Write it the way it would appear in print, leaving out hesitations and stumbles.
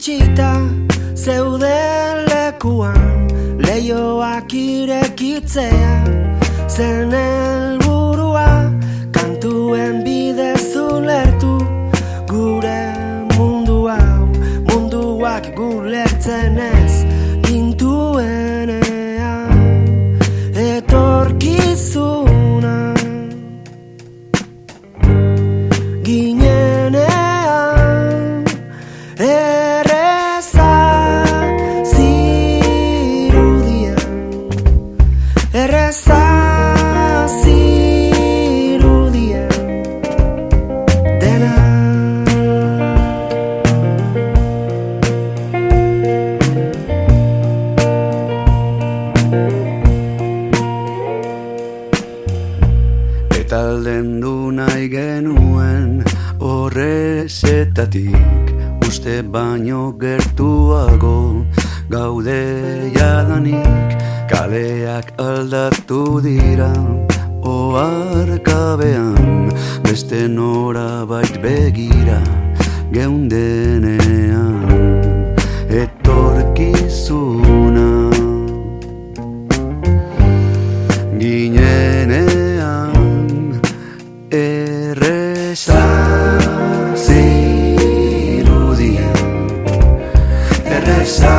itxita zeuden lekuan, leioak irekitzea zen helburua, kantuen bidez ulertu gure mundu hau, munduak gulertzen ez gintuenean etorkizuna ginenean erreza zirudien, erreza zirudien dena. Eta aldendu nahi genuen horrezetatik, uste baino gertuago gaude jadanik, kaleak aldatu dira oharkabean, beste norabait begira geundenean etorkizuna ginenean erreza zirudien, erreza